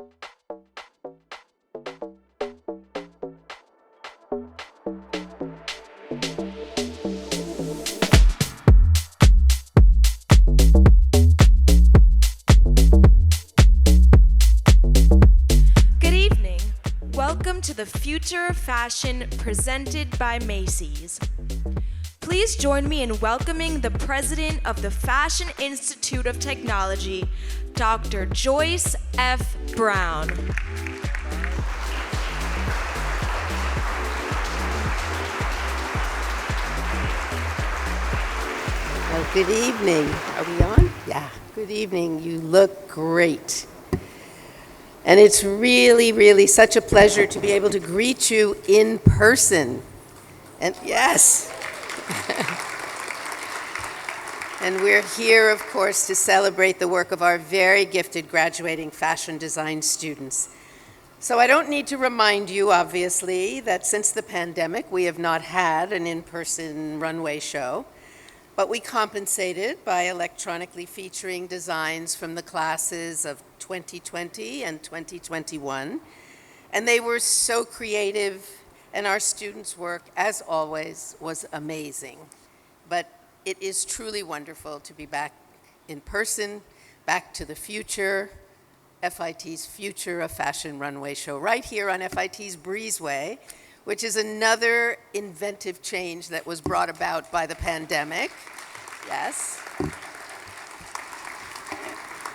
Good evening. Welcome to the Future of Fashion presented by Macy's. Please join me in welcoming the president of the Fashion Institute of Technology, Dr. Joyce F. Brown. Well, good evening. Are we on? Yeah. Good evening. You look great. And it's really, really such a pleasure to be able to greet you in person. And yes. And we're here, of course, to celebrate the work of our very gifted graduating fashion design students. So I don't need to remind you, obviously, that since the pandemic, we have not had an in-person runway show, but we compensated by electronically featuring designs from the classes of 2020 and 2021. And they were so creative, and our students' work, as always, was amazing. But it is truly wonderful to be back in person, back to the future, FIT's Future of Fashion Runway show, right here on FIT's Breezeway, which is another inventive change that was brought about by the pandemic. Yes.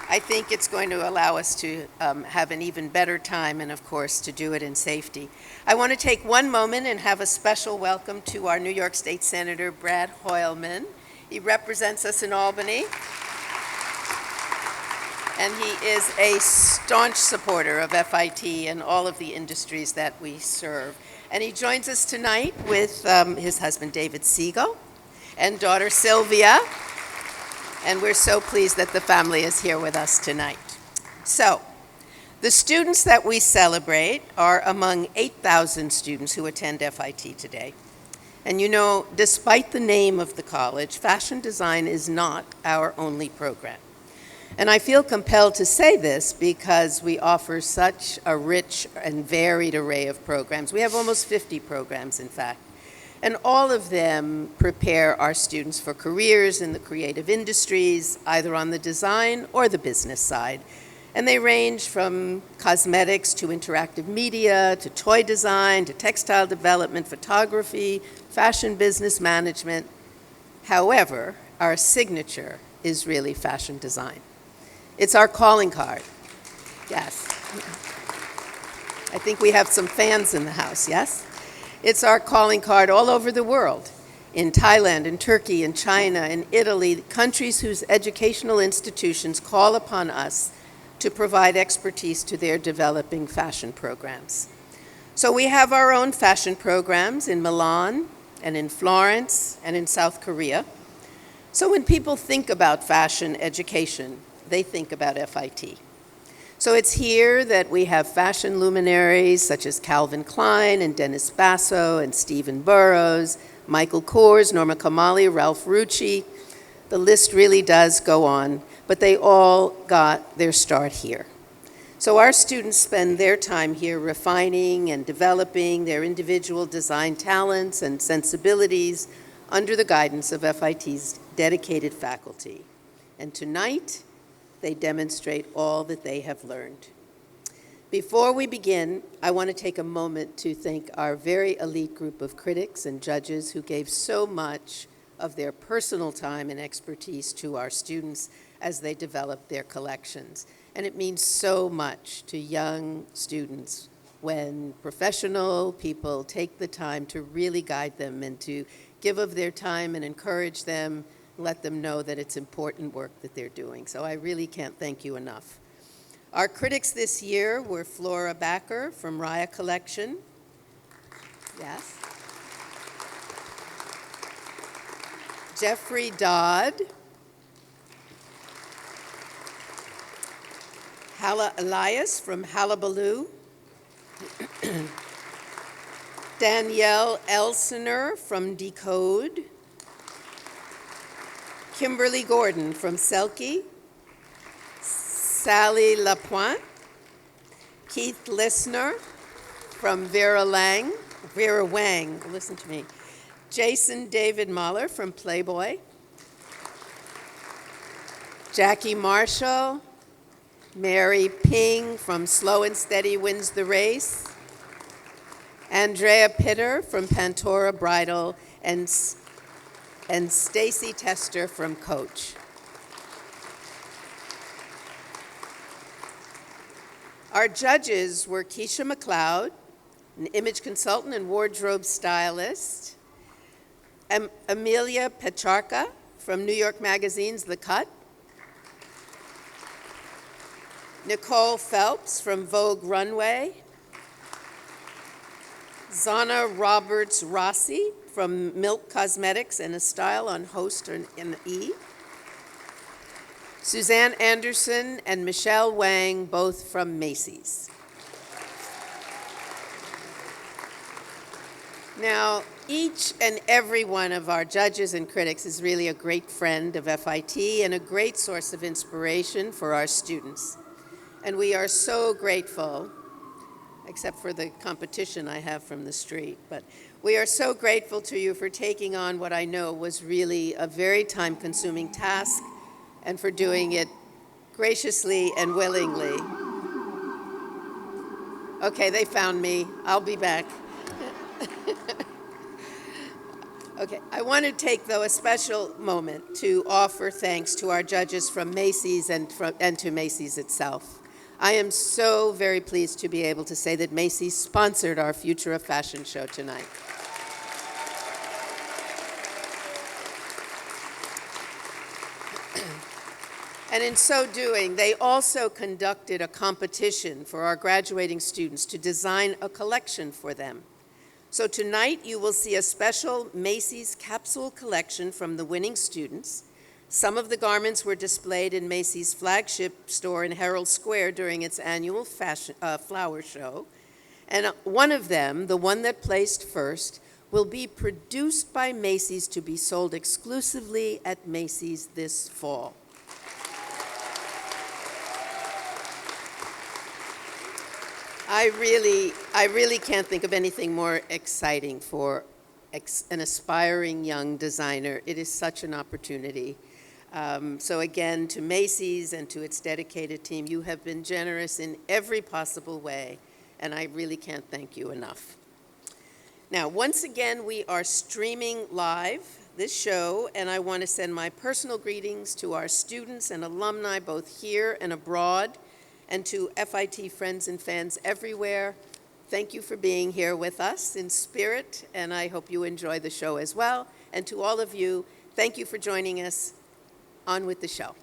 I think it's going to allow us to have an even better time and, of course, to do it in safety. I want to take one moment and have a special welcome to our New York State Senator, Brad Hoylman. He represents us in Albany, and he is a staunch supporter of FIT and all of the industries that we serve. And he joins us tonight with his husband, David Siegel, and daughter, Sylvia. And we're so pleased that the family is here with us tonight. So, the students that we celebrate are among 8,000 students who attend FIT today. And you know, despite the name of the college, fashion design is not our only program. And I feel compelled to say this because we offer such a rich and varied array of programs. We have almost 50 programs, in fact. And all of them prepare our students for careers in the creative industries, either on the design or the business side. And they range from cosmetics to interactive media, to toy design, to textile development, photography, fashion business management. However, our signature is really fashion design. It's our calling card. Yes. I think we have some fans in the house, yes? It's our calling card all over the world, in Thailand, in Turkey, in China, in Italy, countries whose educational institutions call upon us to provide expertise to their developing fashion programs. So we have our own fashion programs in Milan and in Florence and in South Korea. So when people think about fashion education, they think about FIT. So it's here that we have fashion luminaries such as Calvin Klein and Dennis Basso and Stephen Burrows, Michael Kors, Norma Kamali, Ralph Rucci. The list really does go on, but they all got their start here. So our students spend their time here refining and developing their individual design talents and sensibilities under the guidance of FIT's dedicated faculty. And tonight, they demonstrate all that they have learned. Before we begin, I want to take a moment to thank our very elite group of critics and judges who gave so much of their personal time and expertise to our students as they developed their collections. And it means so much to young students when professional people take the time to really guide them and to give of their time and encourage them, let them know that it's important work that they're doing. So I really can't thank you enough. Our critics this year were Flora Backer from Raya Collection. Yes. Jeffrey Dodd. Hala Elias from Hullabaloo. Danielle Elsener from Decode. Kimberly Gordon from Selkie. Sally Lapointe. Keith Lissner from Vera Wang, listen to me. Jason David Mahler from Playboy. Jackie Marshall, Mary Ping from Slow and Steady Wins the Race. Andrea Pitter from Pantora Bridal, and Stacy Tester from Coach. Our judges were Keisha McLeod, an image consultant and wardrobe stylist, Amelia Pecharka from New York Magazine's The Cut, Nicole Phelps from Vogue Runway, Zana Roberts Rossi from Milk Cosmetics and a Style on Host and E, Suzanne Anderson and Michelle Wang, both from Macy's. Now, each and every one of our judges and critics is really a great friend of FIT and a great source of inspiration for our students. And we are so grateful, except for the competition I have from the street, but we are so grateful to you for taking on what I know was really a very time-consuming task and for doing it graciously and willingly. Okay, they found me. I'll be back. Okay, I want to take, though, a special moment to offer thanks to our judges from Macy's and to Macy's itself. I am so very pleased to be able to say that Macy's sponsored our Future of Fashion show tonight. And in so doing, they also conducted a competition for our graduating students to design a collection for them. So tonight you will see a special Macy's capsule collection from the winning students. Some of the garments were displayed in Macy's flagship store in Herald Square during its annual flower show. And one of them, the one that placed first, will be produced by Macy's to be sold exclusively at Macy's this fall. I really can't think of anything more exciting for an aspiring young designer. It is such an opportunity. So again, to Macy's and to its dedicated team, you have been generous in every possible way, and I really can't thank you enough. Now, once again, we are streaming live this show, and I want to send my personal greetings to our students and alumni, both here and abroad, and to FIT friends and fans everywhere. Thank you for being here with us in spirit, and I hope you enjoy the show as well. And to all of you, thank you for joining us. On with the show.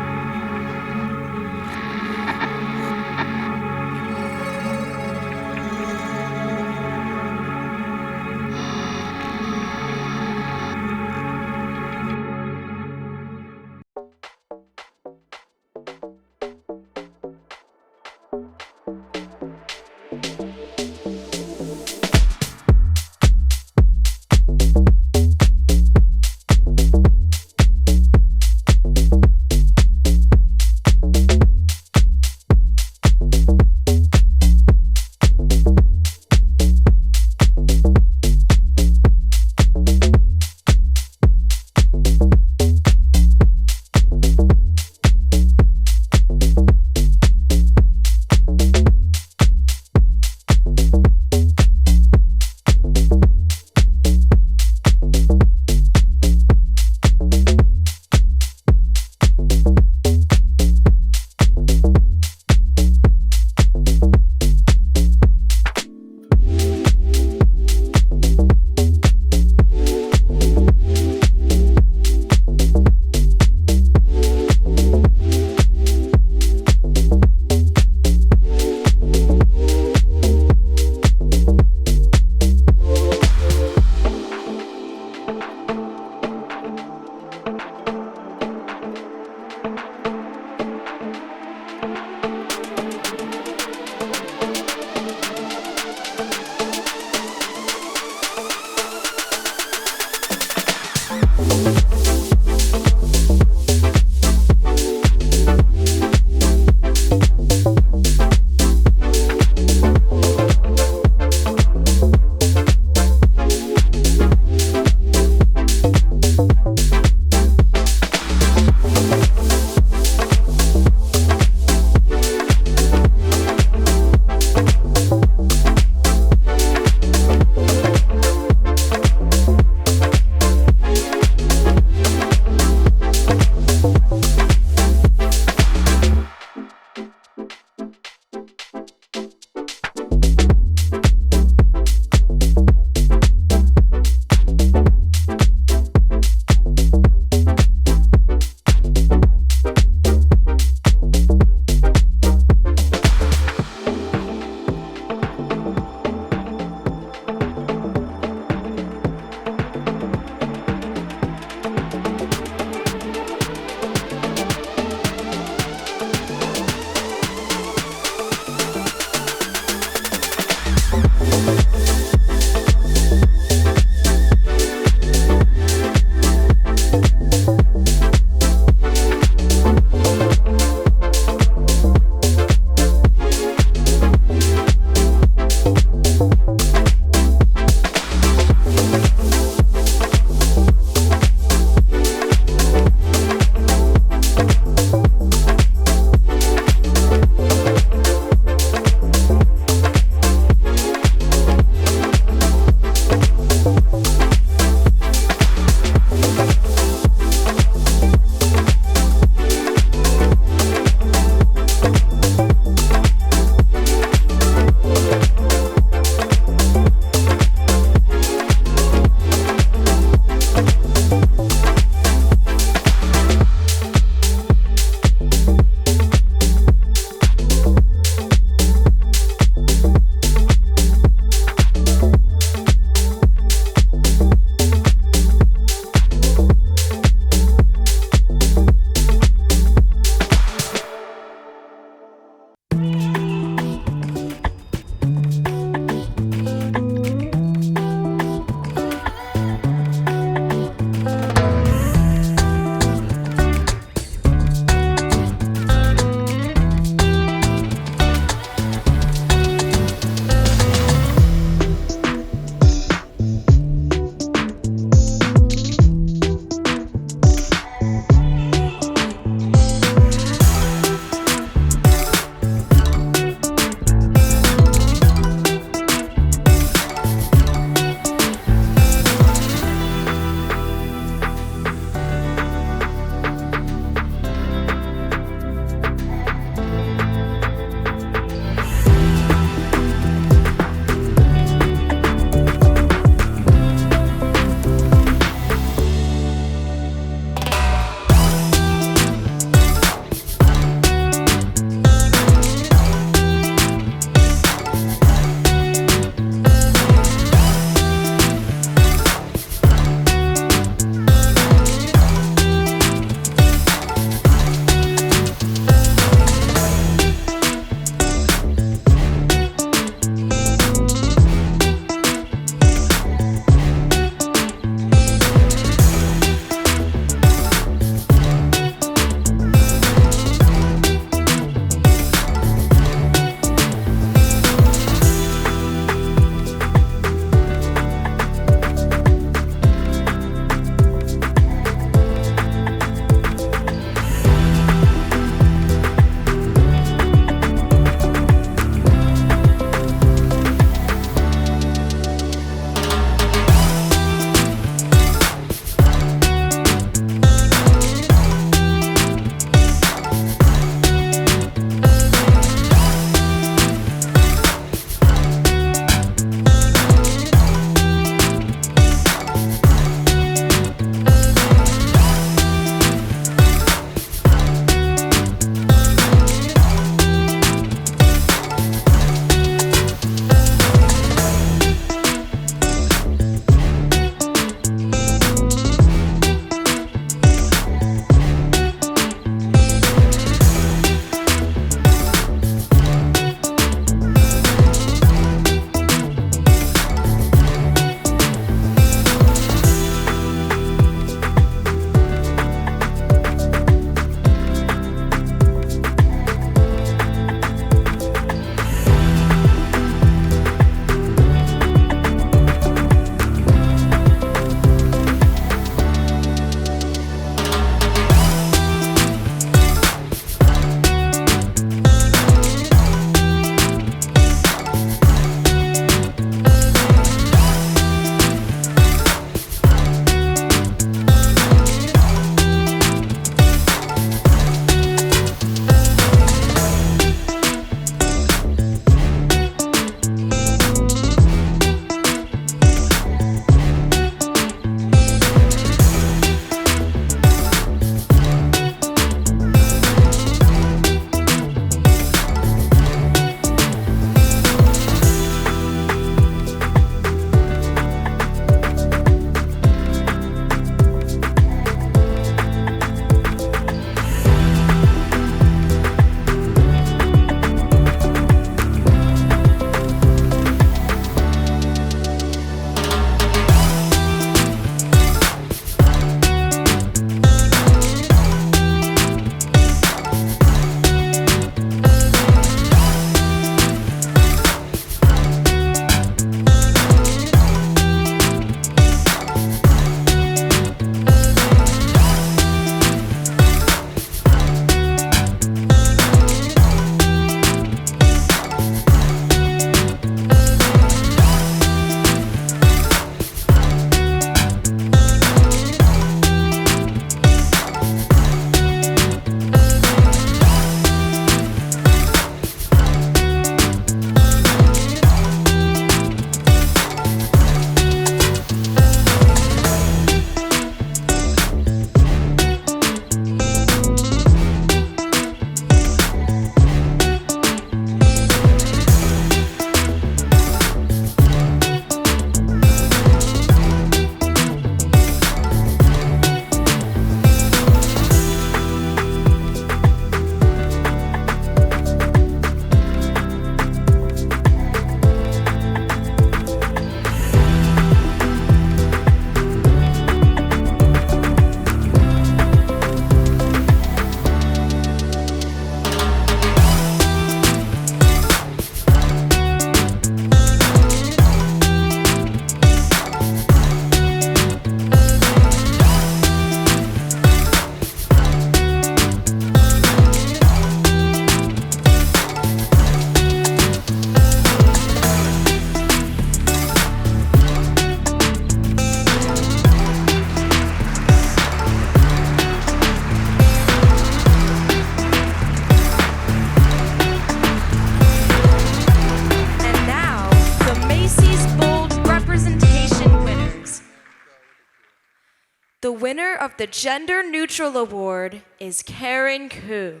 The winner of the Gender Neutral Award is Karen Koo.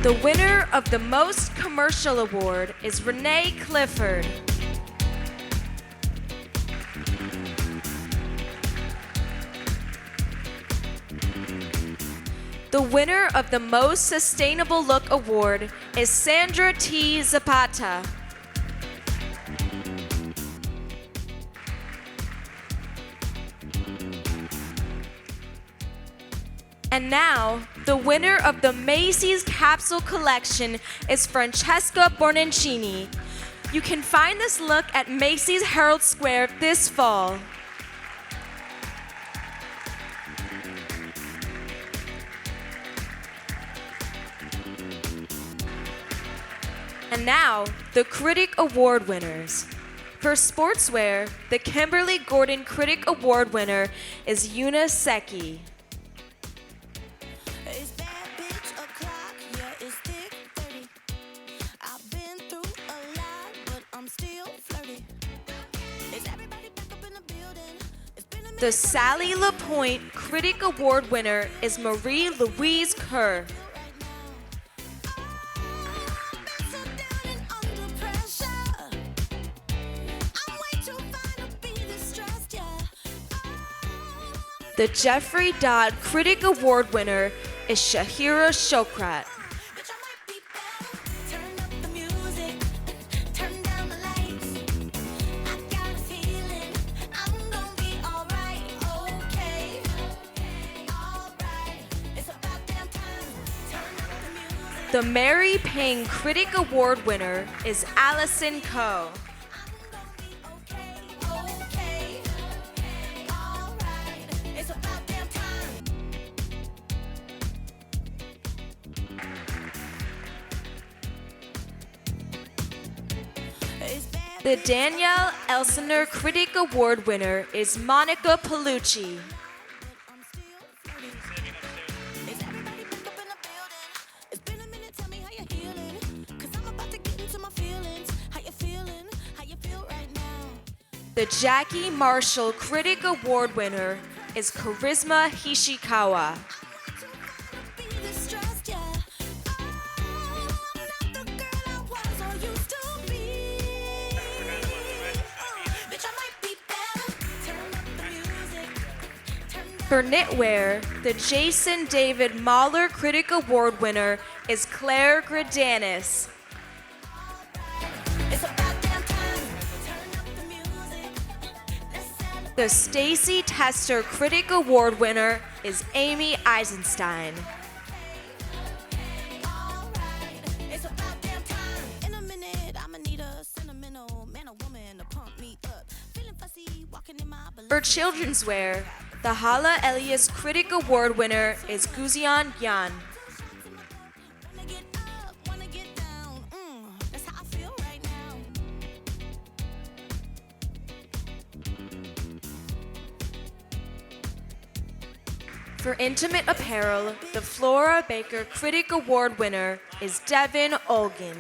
The winner of the Most Commercial Award is Renee Clifford. The winner of the Most Sustainable Look Award is Sandra T. Zapata. And now, the winner of the Macy's Capsule Collection is Francesca Bornoncini. You can find this look at Macy's Herald Square this fall. And now, the Critic Award winners. For sportswear, the Kimberly Gordon Critic Award winner is Yuna Seki. The Sally LaPointe Critic Award winner is Marie Louise Kerr. The Jeffrey Dodd Critic Award winner is Shahira Shokrat. The Mary Payne Critic Award winner is Allison Coe. The Danielle Elsener Critic Award winner is Monica Pellucci. The Jackie Marshall Critic Award winner is Charisma Hishikawa. For knitwear, the Jason David Mahler Critic Award winner is Claire Gradanis. The Stacy Tester Critic Award winner is Amy Eisenstein. For children's wear, the Hala Elias Critic Award winner is Guzian Yan. For intimate apparel, the Flora Baker Critic Award winner is Devin Olgin.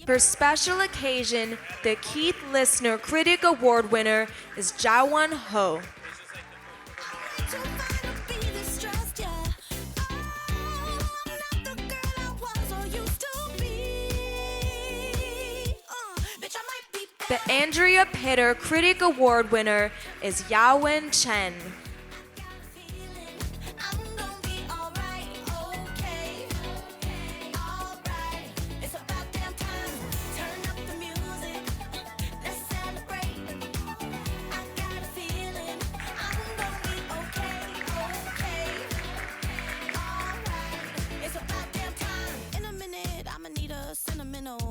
For special occasion, the Keith Listener Critic Award winner is Jaewon Ho. The Andrea Pitter Critic Award winner is Yawen Chen.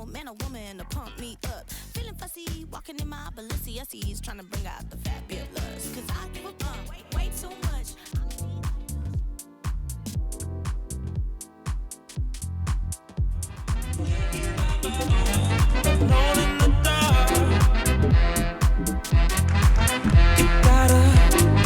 Man or woman to pump me up. Feeling fussy, walking in my Balenciennes, trying to bring out the fabulous. Cause I give a way too much. alone in the dark. You gotta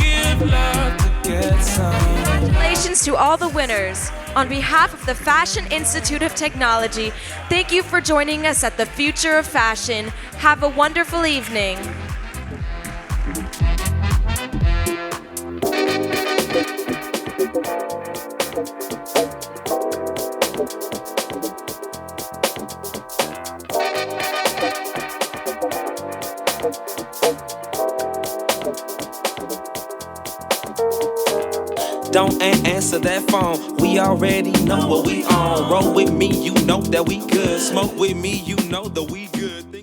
give love to get some. Congratulations to all the winners. On behalf of the Fashion Institute of Technology, thank you for joining us at the Future of Fashion. Have a wonderful evening. Don't answer that phone. We already know what we on. Roll with me, you know that we good. Smoke with me, you know that we good.